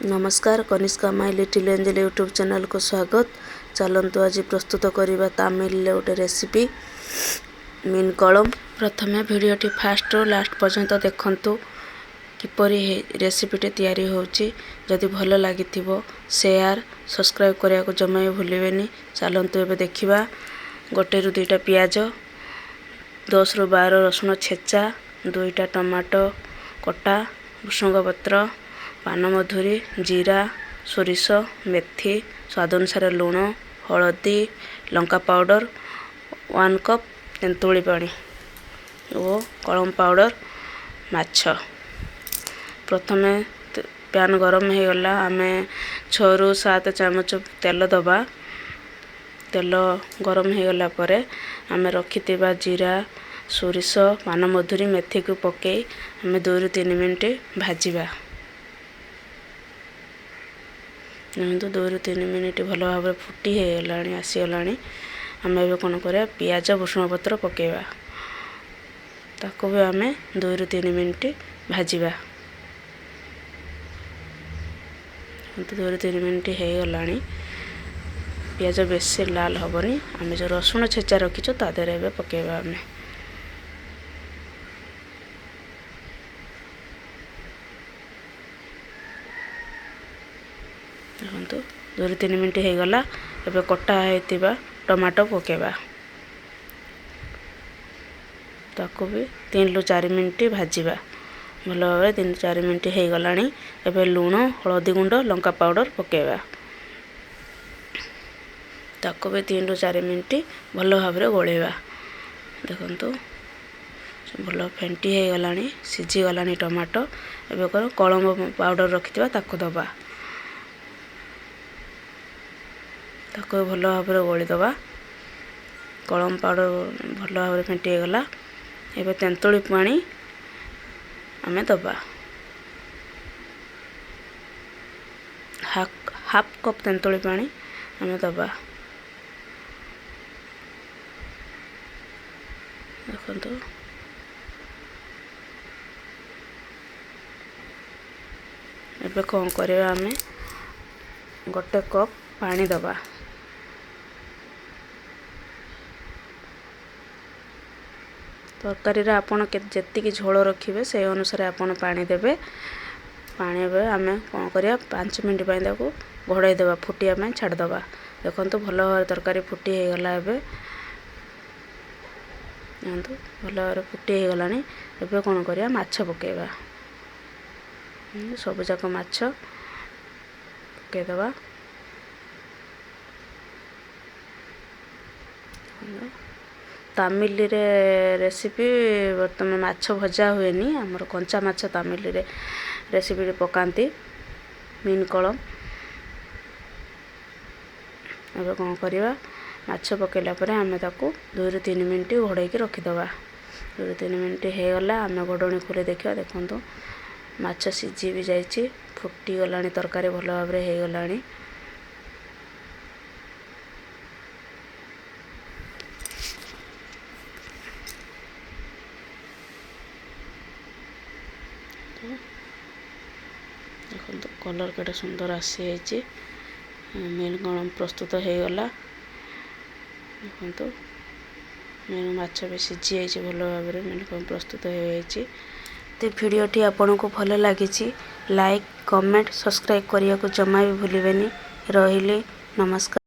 नमस्कार Kanishka my little angel YouTube channel को स्वागत। चलतु आज प्रस्तुत करवा तमिल गोटे रेसिपी मीन कलम। प्रथमे भिडियोटी फास्ट रु लास्ट पर्यंत देखंतु किपरि रेसिपीटी तैयारी होउची। जदि भल लगी शेयर सब्सक्राइब करने को जमा भी भूलें। चलतु एबे देखिबा। गोटे रु दुईटा पियाज, 10 रु 12 रसुण छेचा, 2टा टमाटो कटा, भृषंग पत्र, पानमधुरी, जीरा, सोरिष, मेथी, स्वाद अनुसार लुण, हलदी, लंका पाउडर, 1 कप तेंतुली पानी और कलम पाउडर माछ। प्रथमे पैन गरम हो गला आम 6 रु 7 चामच तेल दबा। तेल गरम हो गला परे आम रखिथिबा जीरा, सोरिष, पानमधुरी, मेथी को पकई आम 2 रु 3 मिनिट भाजिबा। 2 रु 3 मिनिट भल भाव फुटी हो गला आसीगला। आम ए कौन करा पियाज भृषण पत्र पकेबा। ताको भी आम 2 रु 3 मिनिट भाजिबा। 2 रु 3 मिनिट हो गला। पियाज बेसी लाल हेनी। आम जो रसुण छेचा रखीचु ता देहरे एबे पकेबा। आम देखो 2 रु 3 मिनिट हो गला। एबे कटा होइतिबा टमाटो पकेबा। ताको भी 3 रु 4 मिनिट भाजिबा। भल भाव 3 रु 4 मिनिट हो गला। एबे लुण, हलदी गुंड, लंका पाउडर पकेबा। ताको भी 3 रु 4 मिनिट भल भाव गोलेबा। देखंतु भल फेंटी हो गला, सीझी गला टमाटो। एबे कलम पाउडर रखिथिबा ताको दबा। ताको भल भाव गोली दबा। कलम पाउडर भल भाव फेंटी हो गला। एबे तेंतुली पानी आम दबा। हाफ कप तेंतुली पानी आम दबा। देखंतु एबे कौन करवा आम गोटे कप पानी दबा। तरकारी आपण जेतिकी झोल रखिए से अनुसार आपण पानी देबे। पानी आम कौन करिया 5 मिनट घोड़ाई देबा, फुटिया में छाड़दबा। देखंतु भल भाव तरकारी फुटी हो गला। एबे भल भाव फुटी हो गला। एबे कौन करिया माछ पकेबा। सब जाक माछ पकेदबा। तमिल रेसिपी बर्तमान माछ भजा हुए नी। आमर कंचा माछ तमिल रेसिपी पकाती मीन कलम। अब कौन करवा माछ पकेला परे आम ताकू 2 रु 3 मिनिट घोड़ाई रखीदबा। 2 रु 3 मिनिट हो गला। आम घोड़णी खोली देखा। देखो माछ सीझी भी जाइए, फुटी गला तरकारी भल भाव हो गला। देखो कलर केटे सुंदर आसी जाइए। मीन कलम प्रस्तुत हो गला। देखो मीन माछ भी सीझी जाइए भल भाव। मीन कलम प्रस्तुत हो जाइए। तो भिडियोटी आपन को भल लगी लाइक, कमेंट, सब्सक्राइब करने को जमा भी भूलें। रही नमस्कार।